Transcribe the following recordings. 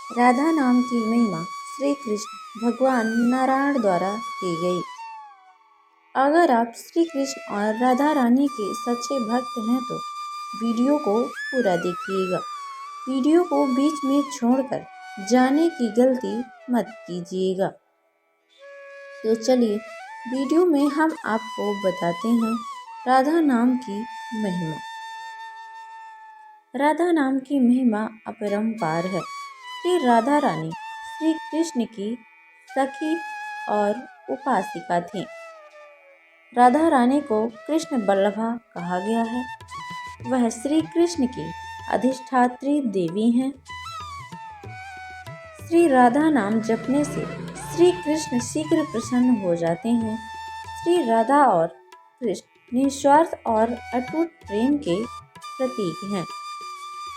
राधा नाम की महिमा श्री कृष्ण भगवान नारायण द्वारा की गई। अगर आप श्री कृष्ण और राधा रानी के सच्चे भक्त हैं तो वीडियो को पूरा देखिएगा। वीडियो को बीच में छोड़कर जाने की गलती मत कीजिएगा। तो चलिए वीडियो में हम आपको बताते हैं राधा नाम की महिमा। राधा नाम की महिमा अपरंपार है। श्री राधा रानी श्री कृष्ण की सखी और उपासिका थी। राधा रानी को कृष्ण बल्लभा कहा गया है। वह श्री कृष्ण की अधिष्ठात्री देवी हैं। श्री राधा नाम जपने से श्री कृष्ण शीघ्र प्रसन्न हो जाते हैं। श्री राधा और कृष्ण निस्वार्थ और अटूट प्रेम के प्रतीक हैं।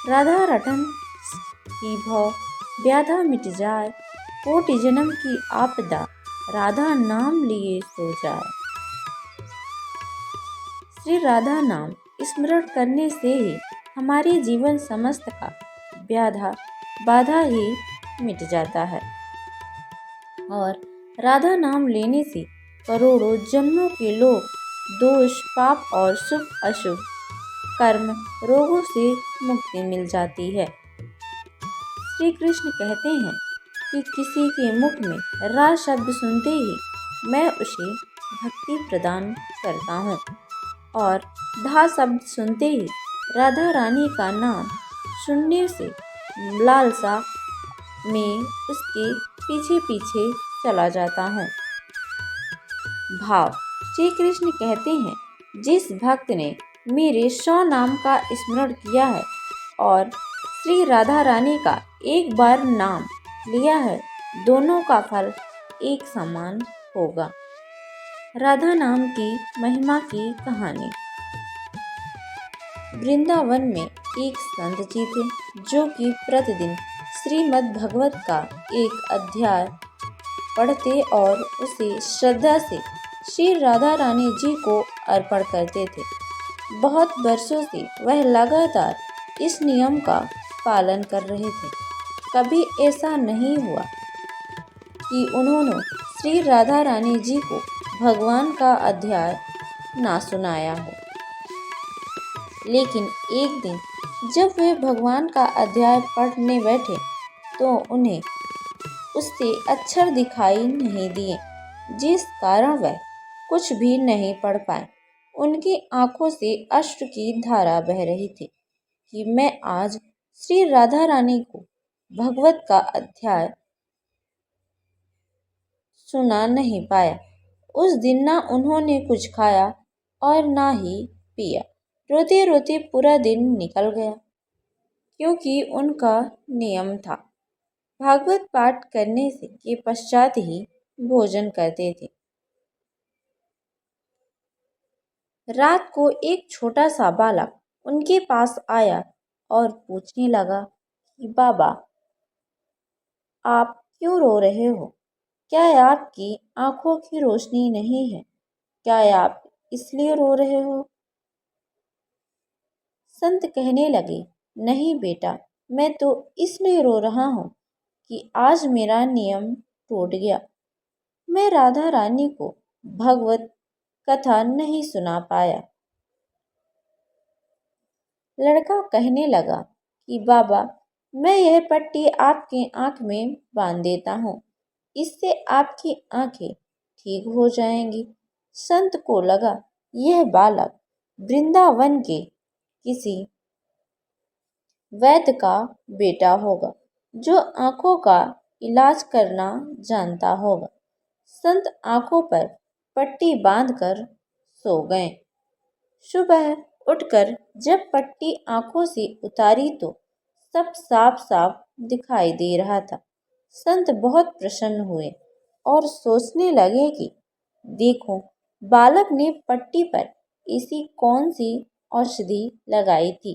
राधा रटन की भव व्याधा मिट जाए, कोटि जन्म की आपदा राधा नाम लिए सो जाए। श्री राधा नाम स्मरण करने से ही हमारे जीवन समस्त का व्याधा बाधा ही मिट जाता है और राधा नाम लेने से करोड़ों जन्मों के लोग दोष पाप और शुभ अशुभ कर्म रोगों से मुक्ति मिल जाती है। श्री कृष्ण कहते हैं कि किसी के मुख में रा शब्द सुनते ही मैं उसे भक्ति प्रदान करता हूँ और धा शब्द सुनते ही राधा रानी का नाम सुनने से लालसा में उसके पीछे पीछे चला जाता हूँ। भाव श्री कृष्ण कहते हैं, जिस भक्त ने मेरे 100 नाम का स्मरण किया है और श्री राधा रानी का एक बार नाम लिया है, दोनों का फल एक समान होगा। राधा नाम की महिमा की कहानी। वृंदावन में एक संत जी थे जो कि प्रतिदिन श्रीमद् भगवत का एक अध्याय पढ़ते और उसे श्रद्धा से श्री राधा रानी जी को अर्पण करते थे। बहुत वर्षों से वह लगातार इस नियम का पालन कर रहे थे। कभी ऐसा नहीं हुआ कि उन्होंने श्री राधा रानी जी को भगवान का अध्याय ना सुनाया हो। लेकिन एक दिन जब वे भगवान का अध्याय पढ़ने बैठे तो उन्हें उससे अक्षर दिखाई नहीं दिए, जिस कारण वह कुछ भी नहीं पढ़ पाए। उनकी आंखों से अश्रु की धारा बह रही थी कि मैं आज श्री राधा रानी को भगवत का अध्याय सुना नहीं पाया। उस दिन ना उन्होंने कुछ खाया और ना ही पिया। रोते रोते पूरा दिन निकल गया, क्योंकि उनका नियम था भागवत पाठ करने से के पश्चात ही भोजन करते थे। रात को एक छोटा सा बालक उनके पास आया और पूछने लगा कि बाबा, आप क्यों रो रहे हो? क्या आपकी आंखों की रोशनी नहीं है? क्या आप इसलिए रो रहे हो? संत कहने लगे, नहीं बेटा, मैं तो इसलिए रो रहा हूँ कि आज मेरा नियम टूट गया। मैं राधा रानी को भगवत कथा नहीं सुना पाया। लड़का कहने लगा कि बाबा, मैं यह पट्टी आपकी आंख में बांध देता हूँ, इससे आपकी आंखें ठीक हो जाएंगी। संत को लगा यह बालक वृंदावन के किसी वैद्य का बेटा होगा जो आंखों का इलाज करना जानता होगा। संत आंखों पर पट्टी बांधकर सो गए। सुबह उठकर जब पट्टी आंखों से उतारी तो सब साफ साफ दिखाई दे रहा था। संत बहुत प्रसन्न हुए और सोचने लगे कि देखो, बालक ने पट्टी पर ऐसी कौन सी औषधि लगाई थी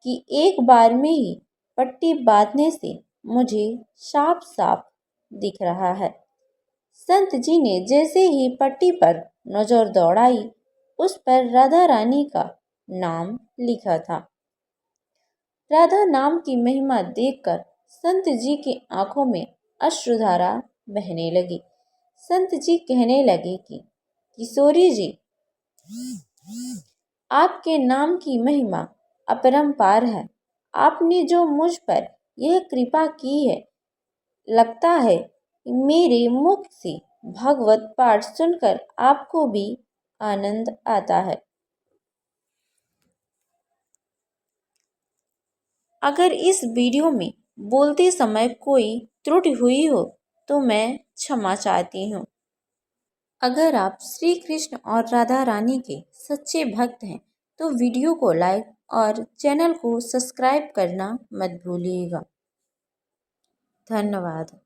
कि एक बार में ही पट्टी बांधने से मुझे साफ साफ दिख रहा है। संत जी ने जैसे ही पट्टी पर नजर दौड़ाई, उस पर राधा रानी का नाम लिखा था। राधा नाम की महिमा देखकर संत जी की आंखों में अश्रुधारा बहने लगी। संत जी कहने लगे कि किशोरी जी, आपके नाम की महिमा अपरंपार है। आपने जो मुझ पर यह कृपा की है, लगता है मेरे मुख से भगवत पाठ सुनकर आपको भी आनंद आता है। अगर इस वीडियो में बोलते समय कोई त्रुटि हुई हो तो मैं क्षमा चाहती हूँ। अगर आप श्री कृष्ण और राधा रानी के सच्चे भक्त हैं तो वीडियो को लाइक और चैनल को सब्सक्राइब करना मत भूलिएगा। धन्यवाद।